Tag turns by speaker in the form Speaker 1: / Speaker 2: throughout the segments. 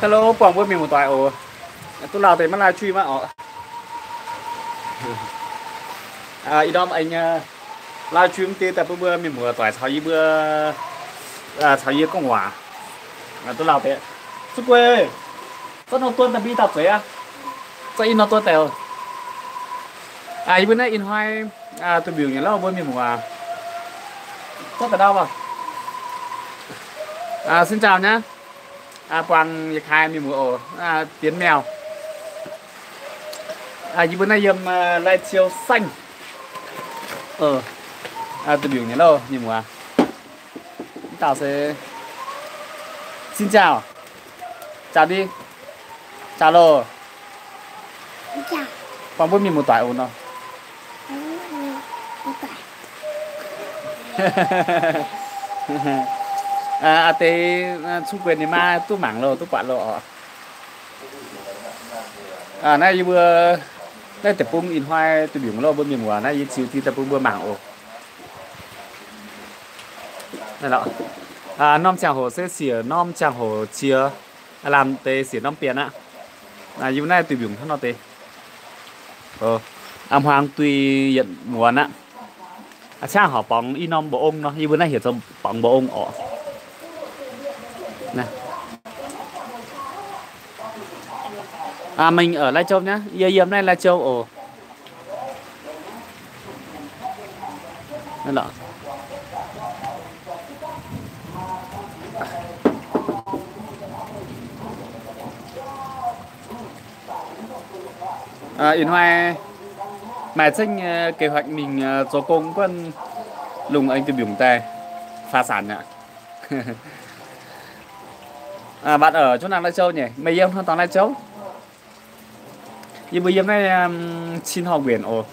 Speaker 1: Hello, quảng với mình một toài ồ. Tôi nào thấy mà live stream á ồ. Ý đom anh live stream tí tại bữa mình một toài sáu bữa sáu công hòa. Tôi nào thế. Xuất quê. Rất nó tuân tập đi tập rồi á. Sao in nó tuân tèo. Bữa nay in hoài tôi biểu nhớ là bữa mình một rất là đau vào. Xin chào nhá. Quang Nhật Hai mình một Tiến Mèo. Bữa nay yếm live chiếu xanh. Tôi biểu nhớ đâu nhưng mà tao sẽ xin chào. Chào đi. Chào lô.
Speaker 2: Chào.
Speaker 1: Quang bữa mình một toại ổn không?
Speaker 2: Một toại.
Speaker 1: Tế xung quanh này mà tôi mảng lô tôi quạt lô. Nay vừa đây tập trung in hoài tôi biểu lô bữa mình một nay chiều thì tập trung bữa mảng ổn. Này đó. Nom chàng hồ sẽ xỉa nom chàng hồ chia làm tê xỉa nom tiền á. Như này tùy biểu thân nó tê. Hoàng tùy hiện nguồn á. Chàng họ bóng y nom bộ ông nó như bữa nay hiện ra bóng bộ ông ổ. Này. Mình ở Lai Châu nhá. Yếm này Lai Châu ổ. Này đó. Yến Hoài mà xanh kế hoạch mình cho công quân lùng anh từ biểu tài phá sản ạ. Bạn ở chỗ nào Lai Châu nhỉ? Mày em hơn toàn Lai Châu. Nhưng bây giờ này xin học biển ồ.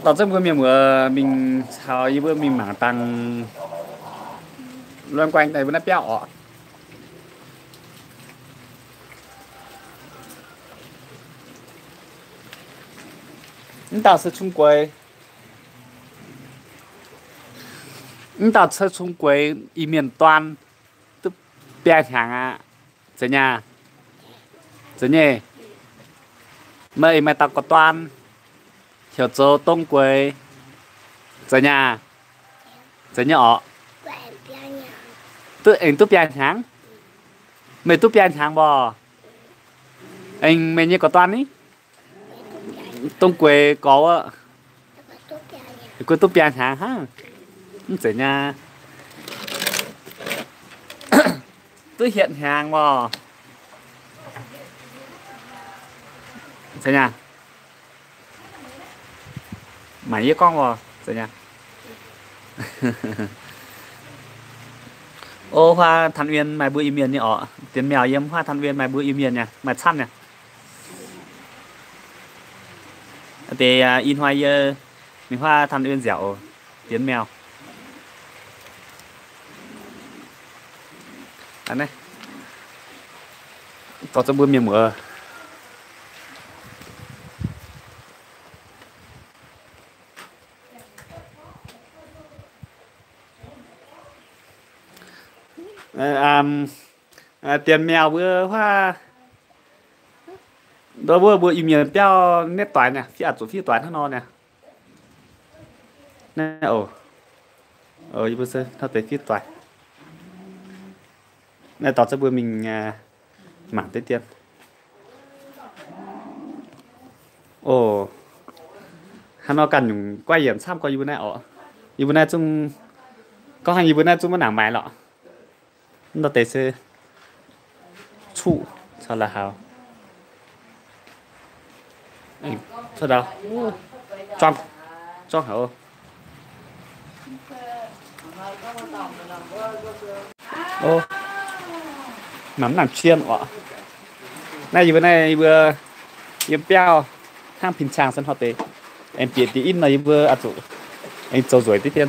Speaker 1: Tao rất miền của mình sao như bữa mình mảng tăng loan quanh này vẫn là béo ạ. Tao sẽ Trung Quốc. Tao sẽ Trung Quốc y miền toàn tức bè hàng à. Thế nhà. Thế nhỉ. Mày tao có toàn hiểu cho Đông Quế. Thế nhà. Thế nhỏ. Tự anh túp bè hàng. Mày túp bè hàng bò. Anh mày như có toàn ý. Đông Quế có quê túp bè hàng ha. Thế nhà. Tôi hiện hàng bò. Thế nhà. Mày với con bò. Thế nhà. Ô hoa Thanh Uyên mày bữa im miền nhỉ ọ. Tiến Mèo yếm hoa Thanh Uyên mày bữa im miền nha. Mày săn nha. Thì in hoa mình hoa Thanh Uyên dẻo Tiến Mèo. Anh này. Có cho bữa miền mở. Tiền Mèo bữa hoa đó bữa im miền béo nét toán nè, phi ạt chỗ phi toán nó nè. Nè như bữa sơ thật tới phi toán. Này tỏ cho bữa mình mảng tới tiền. Hắn nó cần những quay hiểm sắp có như bữa nay như bữa nay chung có hành như bữa nay chung có nảng bài lọ. Nó tế sẽ trụ sao là hào. Sao đâu trong hả mắm làm chiên ạ. Này bữa nay vừa yếm béo hang bình常sân họ tế em biết tí in này vừa chủ anh trâu rồi tí tiên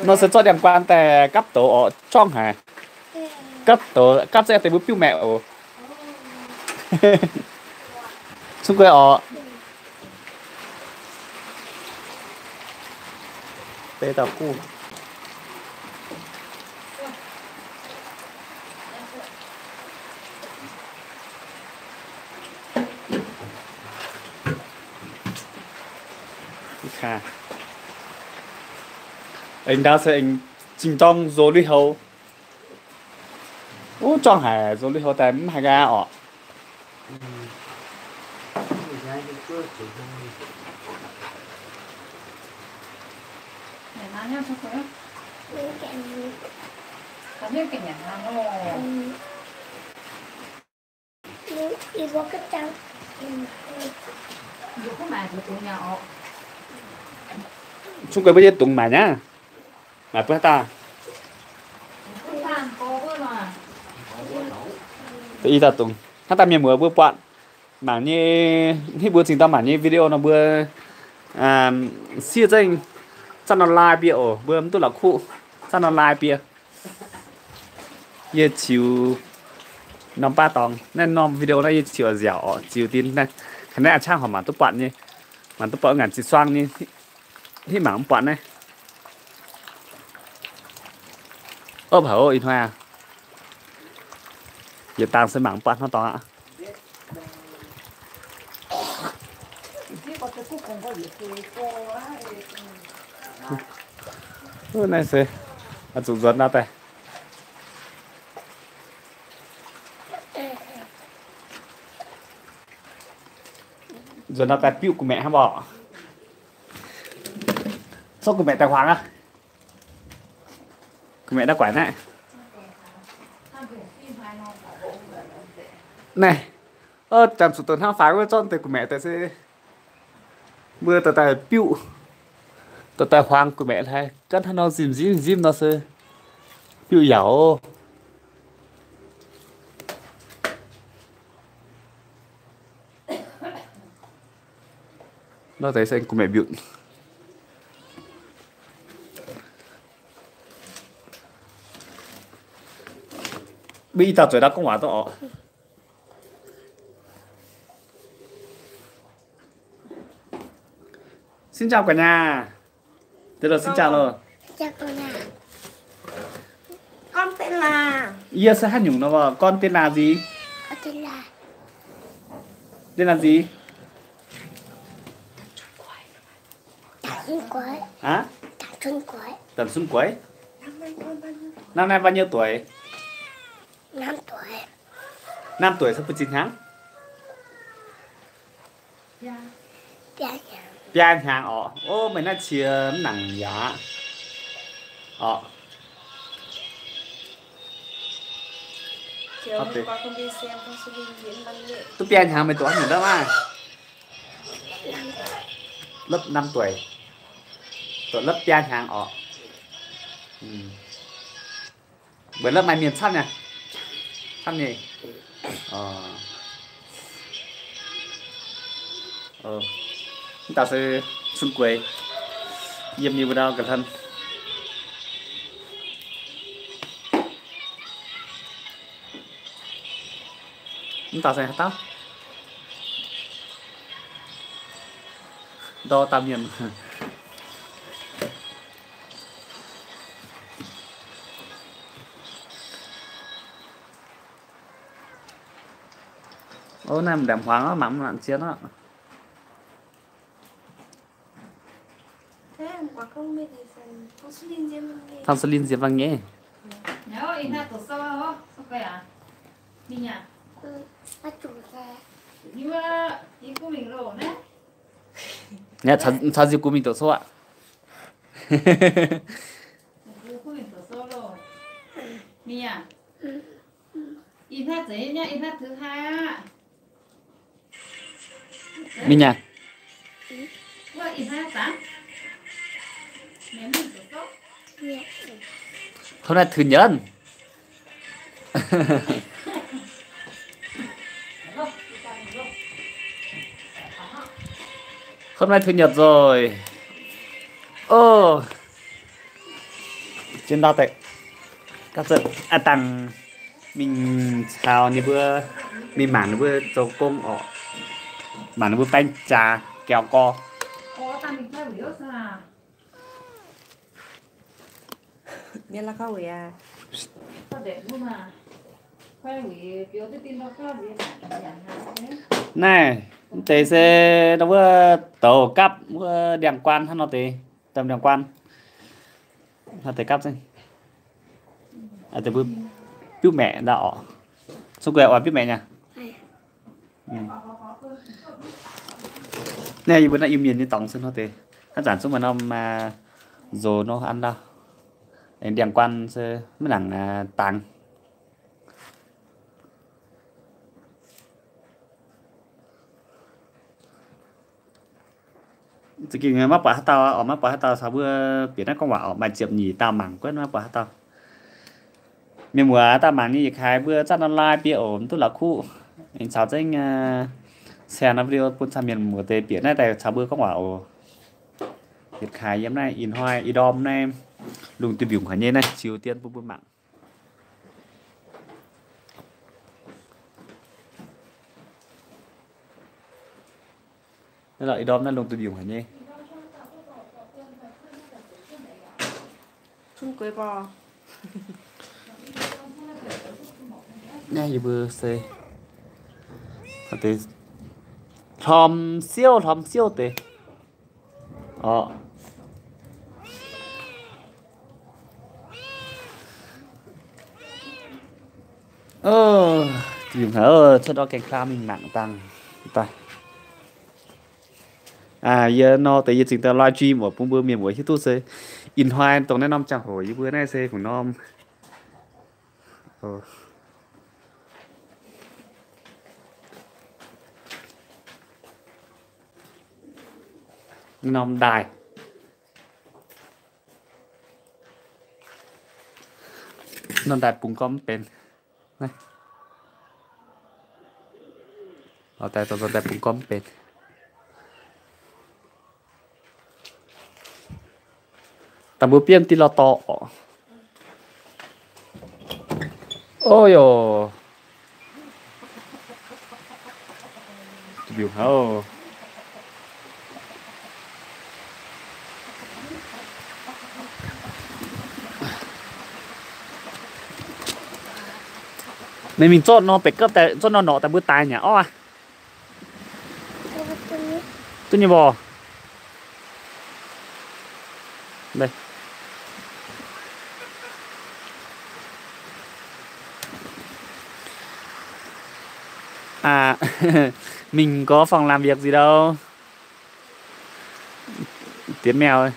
Speaker 1: nó sẽ cho điểm quan tại cấp tổ ở trong hả cấp sẽ tới bữa piu mẹ xung quanh ở tê tao cu à anh đã sẽ anh chính trong rồi đi hậu ô trong hải rồi đi hậu tại hai ga ọ
Speaker 3: Nhà hàng nhá, sao vậy? Có những cái nhà hàng đó.
Speaker 2: Đi vô cái trắng.
Speaker 3: Dù có mà của tụi nhỏ.
Speaker 1: chung quanh bây giờ tụng mà nhá mà bữa ta
Speaker 3: Có than, có bữa mà.
Speaker 1: tự ý ta tụng hát ta miền mùa bữa bạn mà như bữa chính ta mà như video nó bữa xia danh sao nó live biểu bữa tôi là khu sao nó live bia ye chiều năm ba tòng nên năm video này chiều dẻo chiều tin này cái này trang họ mà tôi bạn như mà tôi bạn ngàn chỉ xoang nhưที่หมาปั่นเนี่ยเผาอีกท่าอย่าตามสมังปั่นเขาต่ออ่ะนั่นสิอ่ะจุดรถนะแต่รถนะแต่ปิ้วกูแม่ฮะบอกsao của mẹ tài khoản á của mẹ đã quản đấy này chăm sụt tuần hai phá với cho của mẹ tại sẽ mưa tờ tài piu tờ tài khoản của mẹ thay cắt nó dìm nó sẽ piu dẻo nó thấy sẽ của mẹ biểu bây giờ嘴đã công hóa đó xin chào cả nhà thế là xin chào rồi
Speaker 2: Chào con à. Con tên là
Speaker 1: iya sẽ hát nhung nó vào con tên là gì
Speaker 2: con
Speaker 1: tên là gì
Speaker 2: Tặng Xuân Quế.
Speaker 1: hả
Speaker 2: Tặng Xuân Quế.
Speaker 1: Tần Xuân Quế
Speaker 2: Năm nay con bao nhiêu?
Speaker 1: năm nay bao nhiêu tuổi
Speaker 2: 5 tuổi.
Speaker 1: 5 tuổi sắp 19 tháng
Speaker 2: Dạ dạ.
Speaker 1: Pian hàng ô mình đã chia nặng giá
Speaker 2: Chiều hôm qua con đi xem con sẽ đi diễn văn nghệ.
Speaker 1: tôi pian hàng mấy tuổi nữa đó mà lớp 5 tuổi tuổi lớp pian hàng bởi lớp này miền sắt nè sắt gì chúng ta sẽ xuân quế diêm như vừa đâu cả thân chúng ta sẽ hát tóc đo tam miền ô này đàm khoáng nó mắm loạn chiến đó
Speaker 2: Thế hôm qua con biết thì con sẽ đi diễn văn nghệ.
Speaker 1: thằng Linh Diệp Văn nhé
Speaker 3: Nhớ in ha tổ sao hả? Sao vậy à? Đi nhà.
Speaker 2: Bắt chủ xe.
Speaker 3: Nhưng mà ý của mình rồi đấy.
Speaker 1: nhé thật gì của mình tổ số ạ
Speaker 3: Ý của mình tổ sao rồi. Đi nhà. In ha giấy nhá, in ha thứ hai á.
Speaker 1: mình nhà
Speaker 3: Vâng, in ha sáng. Nếu mình tổ số.
Speaker 2: Dạ.
Speaker 1: hôm nay thứ nhân hôm nay thứ nhật rồi trên đó tệ các sự tăng mình chào như bữa mình mảng bữa dầu công mảng bữa bánh trà kẹo co
Speaker 3: Ta mình phải biểu sao?
Speaker 2: Biết là không vậy à?
Speaker 3: Sao để luôn mà. Phải biểu cái tin đó có gì mà chẳng hạn thế.
Speaker 1: này thế sẽ nó vừa tàu cắp vừa đèn quan hắn nó thì tầm đèn quan nó thể cắp xem à từ bữa biết mẹ đã ọ xong quẹo biết mẹ nha nè bữa nay im miền như tổng xin nó thì hắn giản xuống mà nó mà rồi nó ăn đâu đèn quan sẽ mới đằng tàng chỉ kì mắc quả tao ở mắc quả tao sao bữa biển nó có quả ở mà chụp nhỉ tao mảng quên mắc quả tao miền mùa tao mảng như khai bữa chắc online bia ổn tức là khu anh sao chứ xe nó video bún sang miền mùa tây biển này tại sao bữa có quả ở Việt khai em này in hoài in đom này lùng tìm dùng hẳn như này Triều Tiên bún mạng đây là in đom nó lùng tìm dùng hẳn như
Speaker 2: Trung quế bò.
Speaker 1: nghe gì bữa xe có thể thòm siêu tệ dùng hả cho đó cái cam mình nặng tăng tay giờ nó tại vì chúng ta livestream ở bữa miền buổi YouTube sẽ in hoa tổng này năm chẳng hồi bữa nay sẽ của nó nòng đài nòng đài bùng comเป็นnàyเอาแต่ตัวแต่ปุ่มก้อมเป็นแต่บุเปียนที่เราต่อโอ้ยอยู่เขาในมินโจ้นอนเป็ดก็แต่โจ้นนอนหนอแต่บื้อตายเนี่ยอ้อตัวนี้บอđây mình có phòng làm việc gì đâu Tiến mèo ơi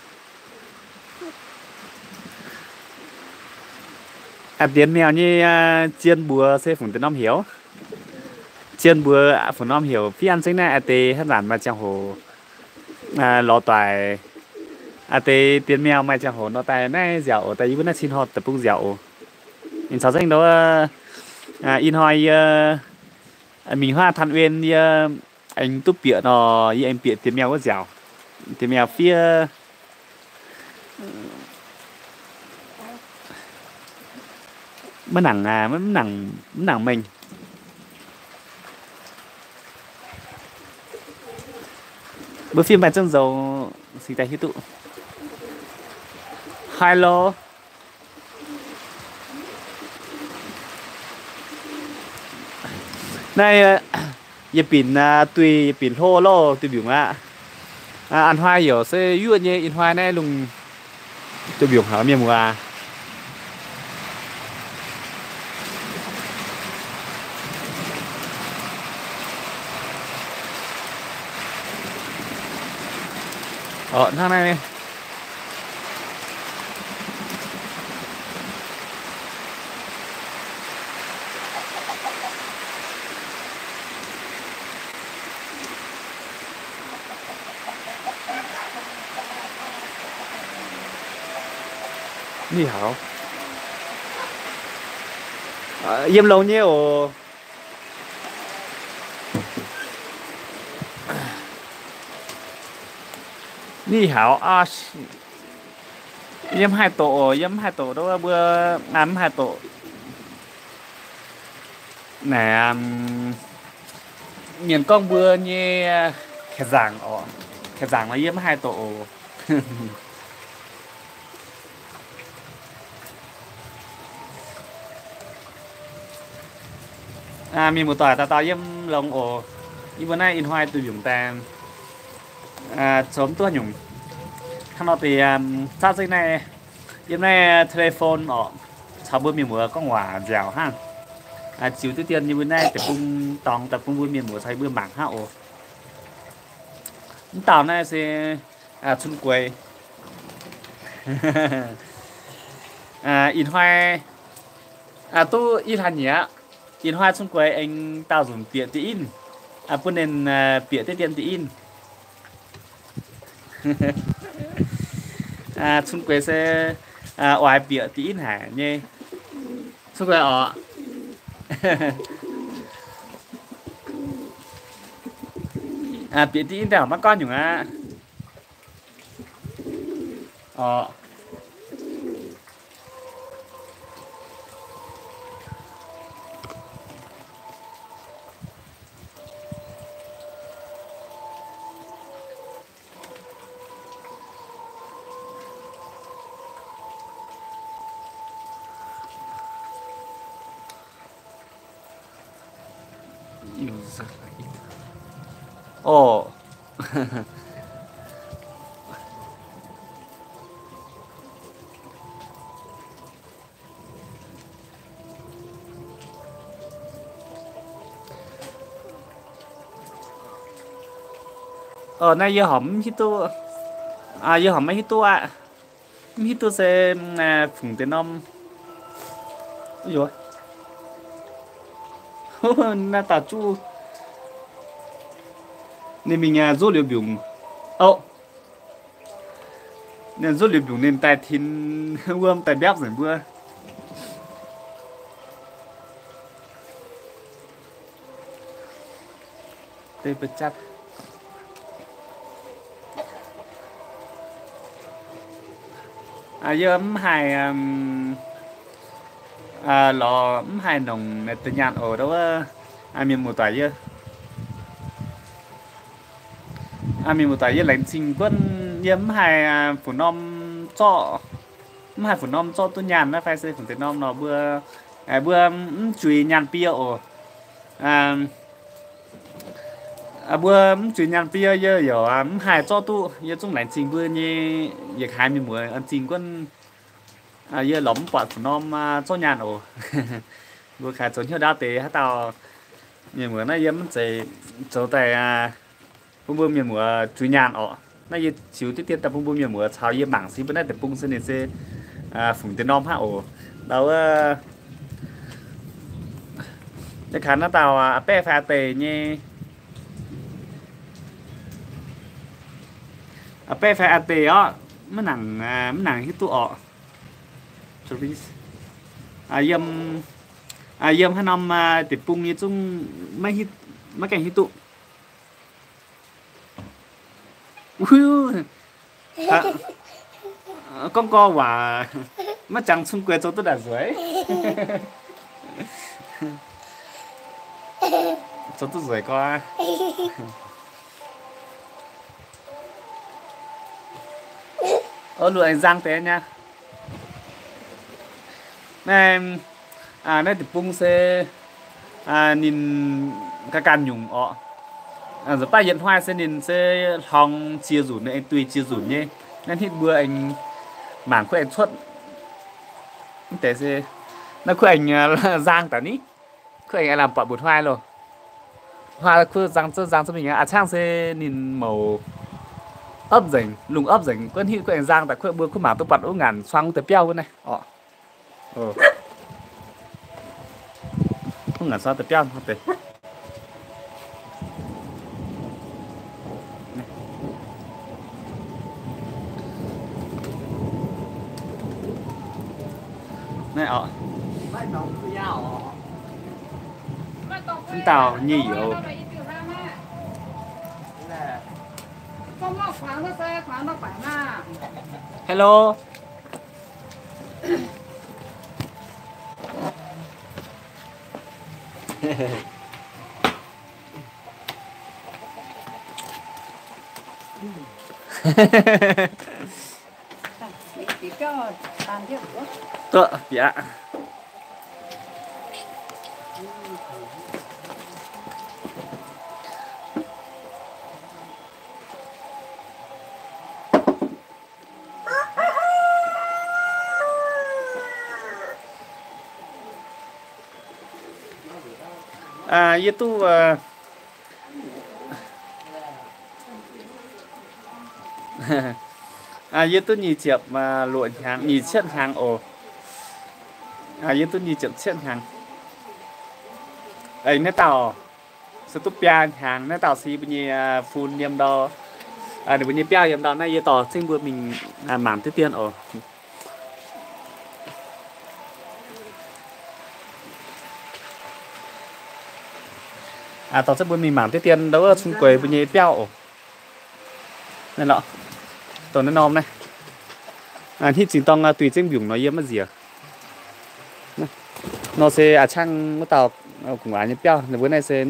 Speaker 1: Tiến mèo như chiên bùa xe phủng Tiến Nom Hiếu chiên bùa phủng Nom Hiếu phi ăn xính này tê hát giản mà chẳng hồ lò toài tê Tiến mèo mà chẳng hồ nó tài này dẻo tại vì nó xin hot tập trung dẻo mình sao danh đó in hoi mình hoa than uyên như anh túp bịa nó như anh bịa Tiến mèo có dẻo Tiến mèo phía mới nặng mình bữa phim bài chân dầu xì tay hít tụ hello này giờ pin tùy pin thô lo tùy biểu ạ ăn hoa hiểu sẽ yu như in hoa này lùng tùy biểu hả miền mùa thang này Ni hảo Yếm lâu nhiều Ni hảo Yếm hai tổ đó bữa ăn hai tổ nè nhìn con bữa như khẻ giảng là yếm hai tổ mình một tỏi tao yếm lồng ổ อีวันนั้นอินไฮตัวอยู่แต่สมตัวหยุ่งถ้าเราตีซาซิในยังในโทรศัพท์ออกชาวบ้านมีหมูก็หวานแจ๋วฮะchiều tới tiên như bữa nay tập trung toàn tập trung vui miền mùa say bữa bảng hao tàu này sẽ xuân quầy in hoa tôi in hành nhỉ in hoa xuân quầy anh tao dùng tiện tí in bữa nên bịa tới tiền tí in xuân quầy sẽ oai bịa tí in hả nhé xuân quầy ở biết tí in đảo mắt con nhung ồ nay giờ hỏng hít tu giờ hỏng mấy hít tu hít tu sẽ phụng tiền năm rồi na tao chu nên mình rút liều biểu nên rút liều biểu nên tài thiên vương tài bếp rồi bữa tê bật chắc giờ hai lò hai nồng này tự nhàn ở đâu miền mùa tỏi chưa mình một tại lãnh trình quân yếm hai phủ nom cho tôi nhàn nó phải xây phủ tiền nom nó bữa chui nhàn piao bữa chui nhàn piao giờ giờ hai cho tu giờ trong lãnh trình bữa như việc hai mình muốn ăn trình quân giờ lỏng bọt phủ nom cho nhàn ồ bữa khai trốn hiệu đa tế hát tao nhiều bữa nay yếm sẽ chỗ tại bông miền mùa chui nhàn nay chiều tiết tiết tập bông miền mùa chào yếm bảng xí bữa nay tập bông xin đến xe phụng tiền nom hạ đâu cái khán nó tàu pe pha tề nhé pe pha tề mới nặng hít tụ yếm hai năm tập bông như chung mấy cảnh hít tụ con co và mất chẳng xung quanh cho tôi đã dưới cho tôi dưới coi lụa anh giang thế nha này này thì bung xe nhìn các can nhung rồi ba điện thoại sẽ nhìn sẽ hòng chia rủ này anh tùy chia rủ nhé nên hít bữa anh mảng của anh xuất thế sẽ nó của anh giang cả ní của anh làm bọt bột hoa rồi hoa cứ giang cho mình trang sẽ nhìn màu ấp dành lùng ấp dành con hít của anh giang tại của bữa của mảng tôi bật ố ngàn xoang tới piao này không ngàn sao tới piao không tới này chúng tao nhiều hello dạ Ye tu ye tu nhị chập mà luộn hàng nhị chết hàng ồ ye tu nhị chập chết hàng ấy nè tàu sơ tu pia hàng nè tàu xí bây giờ phun niêm đo để bây giờ pia niêm đo này ye tỏ sinh vừa mình mảng tiếp tiên ồ tao sẽ bữa mình mảng tiếp tiên đâu ở xung quanh bây giờ pia ồ nên nọ tao nó nom này thì chỉ tông tùy trên biển nó yếm mà gì à nó sẽ chăng mất tàu cũng ăn nhấp nhau bữa nay sẽ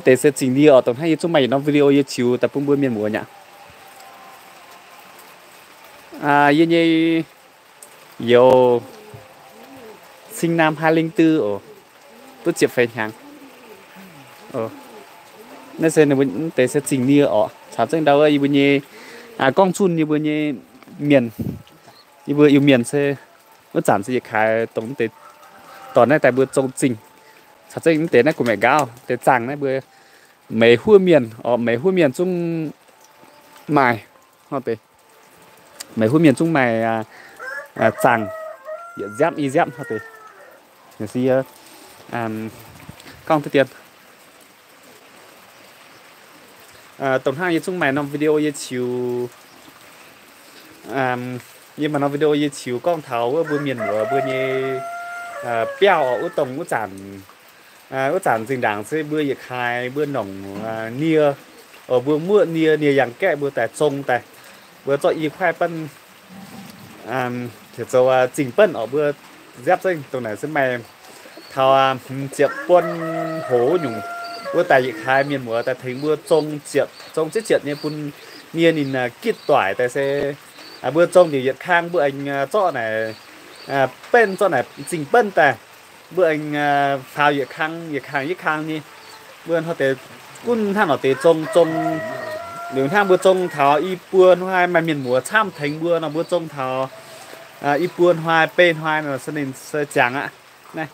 Speaker 1: để sẽ chỉnh đi ở tổng hay chúng mày nó video như chiều tập trung bữa miền mùa nhỉ như nhiều sinh năm 2004 ở tốt chụp phải hàng nên sẽ là để sẽ chỉnh đi ở sản sinh đâu ấy bữa như con chun như bữa như miền như bữa yêu miền sẽ nó giảm sẽ khai tổng để tอนnày tại bữa trông trình thật ra những tế này của mẹ gạo tế chẳng này bữa mấy hua miền chung mài họ tế mấy hua miền chung mài chẳng dẹp y dẹp họ tế để xí con thứ tiền tổng hai chung mài năm video như chiều nhưng mà nó video như chiều con tháo bữa miền của bữa như béo ở tổng ở chản dình đảng sẽ bữa nhiệt khai bữa nồng nia ở bữa mưa nia dạng kẹ bữa tại trông tại bữa cho y khoai phân thì cho chỉnh phân ở bữa dép sinh tụi này sẽ mày thao chiếc quân hố nhung bữa tại nhiệt khai miền mùa tại thấy bữa trông chết chiết như phun nia nhìn kít tỏi tại sẽ bữa trông thì nhiệt khang bữa anh cho này bên cho này chỉnh phân tại bữa anh phao nhiệt khang như bữa họ để quân thằng họ để trông nếu thằng bữa trông thảo y buôn hoài mà miền mùa tham thành bữa nó bữa trông thảo y buôn hoài bên hoài là sẽ nên sơ chẳng ạ này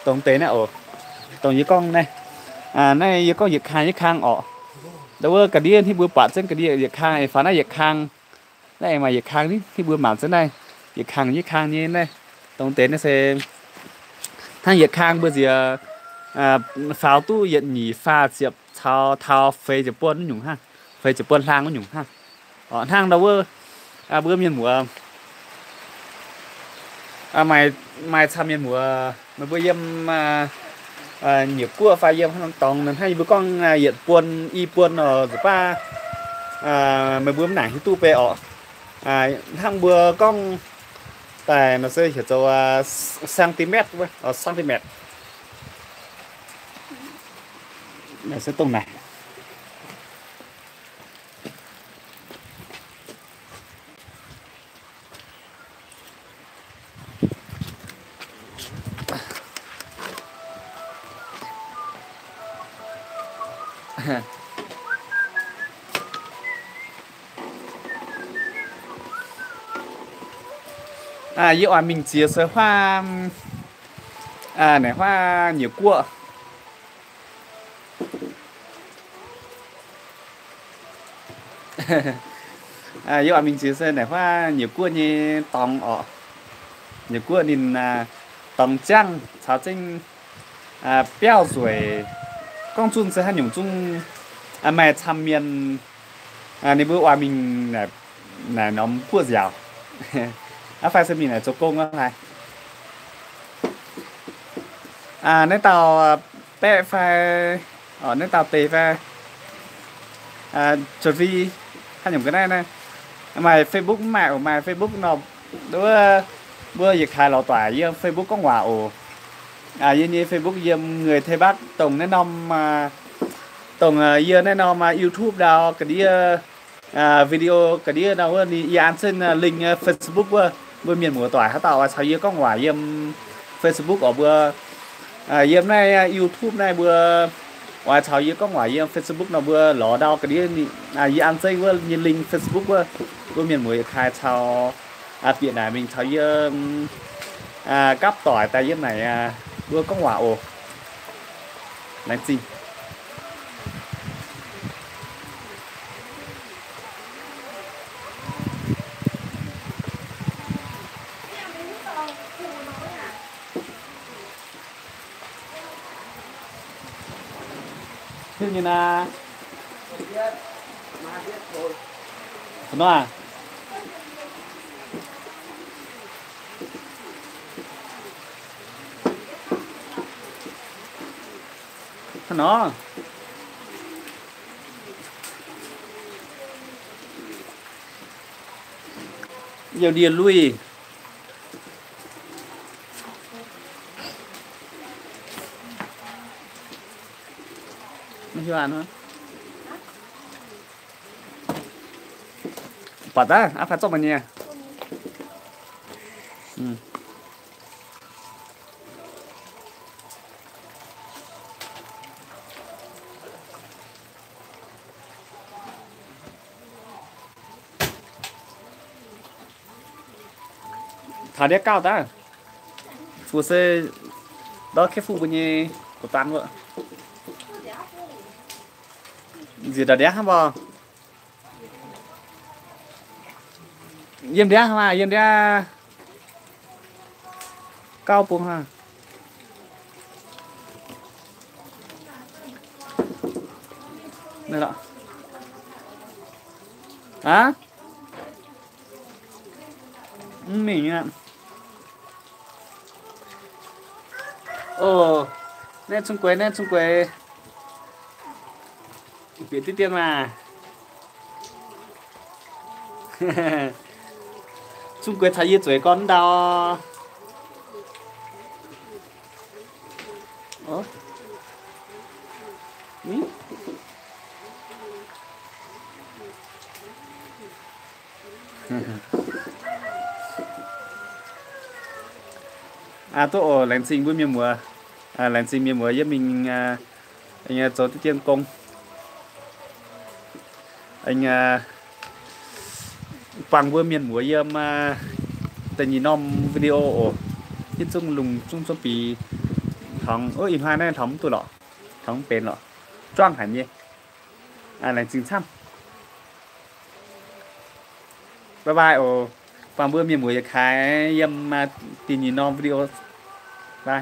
Speaker 1: tổng tế này ở tổng như con này này như con nhiệt khang ở đâu cả điên thì bữa bạn trên cái địa nhiệt khang phá này nhiệt khang này mà nhiệt khang thì bữa mảng trên này nhiệt khang như này tổng tế nó sẽ thằng nhiệt khang bữa gì pháo tu hiện nhỉ pha diệp thao phê chụp buôn nhung ha phê chụp buôn lang nó nhung ha ở thang đâu bữa miền mùa mai tham miền mùa mà bữa yếm nhiều cua pha yếm không tòng nên hay bữa con hiện buôn y buôn ở ba mà bữa nãy thì tu về ở thang bữa con tại nó sẽ hiểu cho cm ở cm này sẽ tông này yêu mình chia sẻ hoa này hoa nhiều cua yêu mình chia sẻ này hoa nhiều cua như tòng ở nhiều cua nên tòng trăng cháo tinh béo rồi con chun sẽ hay dùng chung mày tham miên nếu bữa mình là nó cua dẻo phải xem mình là cho công đó này nên tàu bé phải ở nên tàu tê phải chuẩn bị hay dùng cái này này mày Facebook mẹ của mày Facebook nó bữa dịch khai lò tỏa với Facebook có quả ồ như Facebook với người Tây Bắc tổng nên nom tổng nên nom YouTube đâu cái đi video cái đi đâu đi ăn trên link Facebook bữa miền mùa tỏi hát tàu sao với có quả với Facebook ở bữa yếm này YouTube này bữa ngoài sao với có quả với Facebook nó bữa lỏ đâu cái đi ăn trên bữa nhìn link Facebook bữa miền mùa khai sao viện này mình thấy cắp tỏi tại dưới này bữa có quả ồ lén xinh thế như là nó à nó nhiều điền luiไม่ชวนฮะปัดอ่ะอาผัดจบมันเนี่ยthả đĩa cao ta phụ xe đó cái phụ bên nhé của toàn vợ gì đó đĩa hả bò yếm đĩa hả mà yếm đĩa cao bông ha đây đó hả mình ạ ồ nên chung quế biết tí tiền mà chung quế thấy tuổi con đau ồ Ý. À tôi lén sinh với miền mùa lén sinh miền mùa với mình anh cho tí tiền công anh bằng với miền mùa với tại nhìn nom video tiếp xúc lùng chung cho bị thằng in hoa này thấm tôi lọ thấm bền lọ choang hẳn nhé lén sinh xăm bye bye bằng với miền mùa khái yếm tin nhìn nom video bye